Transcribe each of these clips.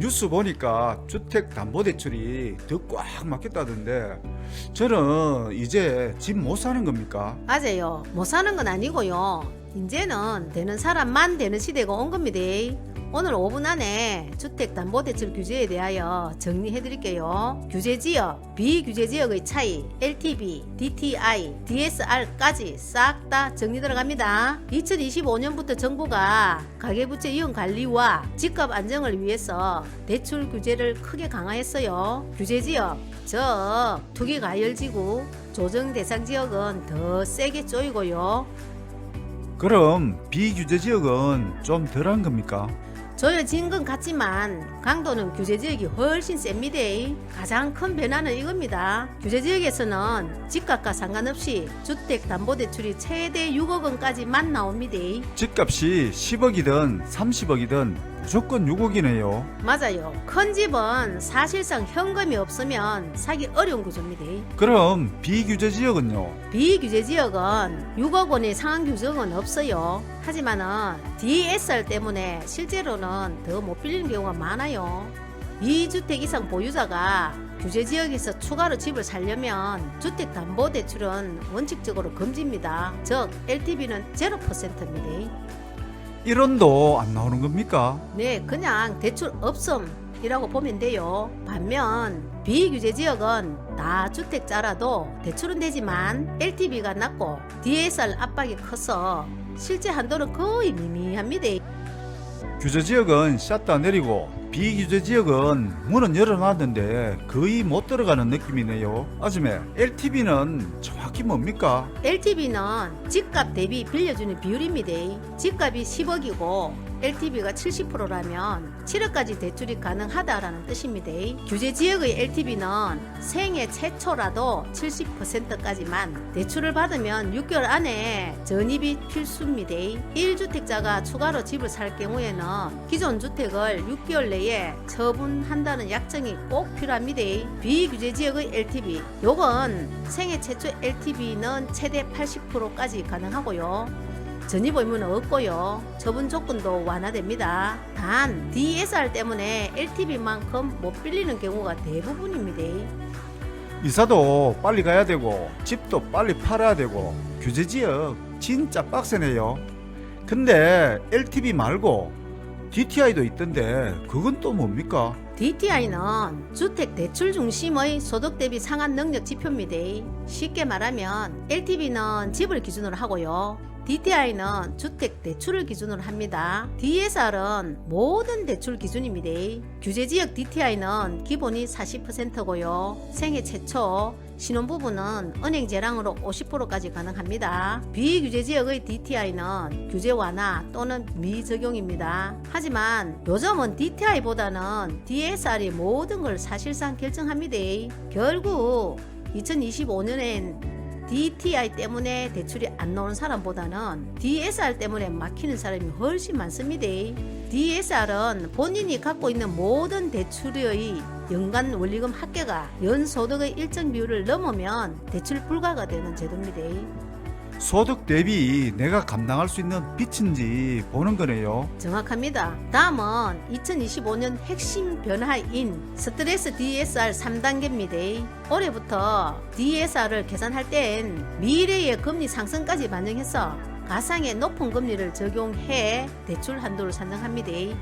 뉴스 보니까 주택담보대출이 더 꽉 막혔다던데 저는 이제 집 못 사는 겁니까? 맞아요. 못 사는 건 아니고요. 이제는 되는 사람만 되는 시대가 온 겁니다. 오늘 5분 안에 주택담보대출 규제에 대하여 정리해드릴게요. 규제지역, 비규제지역의 차이, LTV, DTI, DSR까지 싹 다 정리 들어갑니다. 2025년부터 정부가 가계부채 이용 관리와 집값 안정을 위해서 대출 규제를 크게 강화했어요. 규제지역, 즉 투기과열지구, 조정대상지역은 더 세게 쪼이고요. 그럼 비규제지역은 좀 덜한 겁니까? 조여진 건 같지만 강도는 규제지역이 훨씬 셉니다. 가장 큰 변화는 이겁니다. 규제지역에서는 집값과 상관없이 주택담보대출이 최대 6억 원까지만 나옵니다. 집값이 10억이든 30억이든 무조건 6억이네요. 맞아요. 큰 집은 사실상 현금이 없으면 사기 어려운 구조입니다. 그럼 비규제지역은요? 비규제지역은 6억 원의 상한 규정은 없어요. 하지만은 DSR 때문에 실제로는 더 못 빌리는 경우가 많아요. 2주택 이상 보유자가 규제지역에서 추가로 집을 살려면 주택담보대출은 원칙적으로 금지입니다. 즉 LTV는 0%입니다. 1원도 안 나오는 겁니까? 네, 그냥 대출 없음이라고 보면 돼요. 반면 비규제지역은 다주택자라도 대출은 되지만 LTV가 낮고 DSR 압박이 커서 실제 한도는 거의 미미합니다. 규제지역은 샷다 내리고 비규제지역은 문은 열어놨는데 거의 못 들어가는 느낌이네요. 아줌에 LTV는 정확히 뭡니까? LTV는 집값 대비 빌려주는 비율입니다. 집값이 10억이고 LTV가 70%라면 7억까지 대출이 가능하다라는 뜻입니다. 규제지역의 LTV는 생애 최초라도 70%까지만 대출을 받으면 6개월 안에 전입이 필수입니다. 1주택자가 추가로 집을 살 경우에는 기존 주택을 6개월 내에 처분한다는 약정이 꼭 필요합니다. 비규제지역의 LTV, 요건 생애 최초 LTV는 최대 80%까지 가능하고요. 전입 의무는 없고요. 처분 조건도 완화됩니다. 단 DSR 때문에 LTV만큼 못 빌리는 경우가 대부분입니다. 이사도 빨리 가야 되고 집도 빨리 팔아야 되고 규제지역 진짜 빡세네요. 근데 LTV 말고 DTI도 있던데 그건 또 뭡니까? DTI는 주택 대출 중심의 소득 대비 상환 능력 지표입니다. 쉽게 말하면 LTV는 집을 기준으로 하고요. DTI는 주택 대출을 기준으로 합니다. DSR은 모든 대출 기준입니다. 규제지역 DTI는 기본이 40%고요. 생애 최초, 신혼부부는 은행 제랑으로 50%까지 가능합니다. 비규제지역의 DTI는 규제 완화 또는 미적용입니다. 하지만 요즘은 DTI보다는 DSR이 모든 걸 사실상 결정합니다. 결국 2025년엔 DTI 때문에 대출이 안 나오는 사람보다는 DSR 때문에 막히는 사람이 훨씬 많습니다. DSR은 본인이 갖고 있는 모든 대출의 연간 원리금 합계가 연소득의 일정 비율을 넘으면 대출 불가가 되는 제도입니다. 소득 대비 내가 감당할 수 있는 빚인지 보는 거네요. 정확합니다. 다음은 2025년 핵심 변화인 스트레스 DSR 3단계입니다. 올해부터 DSR을 계산할 땐 미래의 금리 상승까지 반영해서 가상의 높은 금리를 적용해 대출 한도를 산정합니다.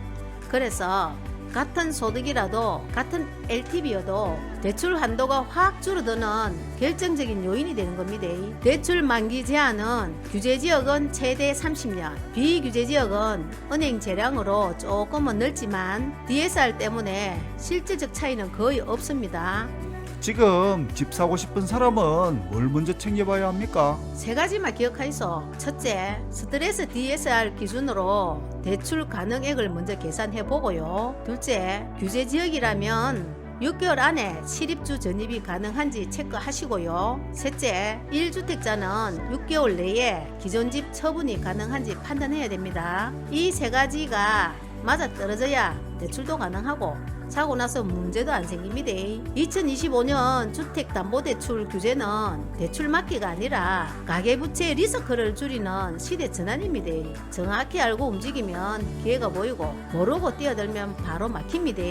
그래서 같은 소득이라도 같은 LTV여도 대출 한도가 확 줄어드는 결정적인 요인이 되는 겁니다. 대출 만기 제한은 규제지역은 최대 30년, 비규제지역은 은행 재량으로 조금은 넓지만 DSR 때문에 실질적 차이는 거의 없습니다. 지금 집 사고 싶은 사람은 뭘 먼저 챙겨봐야 합니까? 세 가지만 기억하이소. 첫째, 스트레스 DSR 기준으로 대출 가능액을 먼저 계산해 보고요. 둘째, 규제 지역이라면 6개월 안에 실입주 전입이 가능한지 체크하시고요. 셋째, 1주택자는 6개월 내에 기존 집 처분이 가능한지 판단해야 됩니다. 이 세 가지가 맞아떨어져야 대출도 가능하고 사고 나서 문제도 안 생깁니다. 2025년 주택담보대출 규제는 대출 막기가 아니라 가계부채 리스크를 줄이는 시대 전환입니다. 정확히 알고 움직이면 기회가 보이고 모르고 뛰어들면 바로 막힙니다.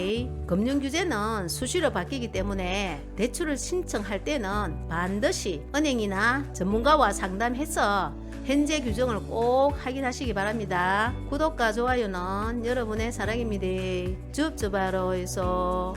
금융규제는 수시로 바뀌기 때문에 대출을 신청할 때는 반드시 은행이나 전문가와 상담해서 현재 규정을 꼭 확인하시기 바랍니다. 구독과 좋아요는 여러분의 사랑입니다. 줍줍하로에서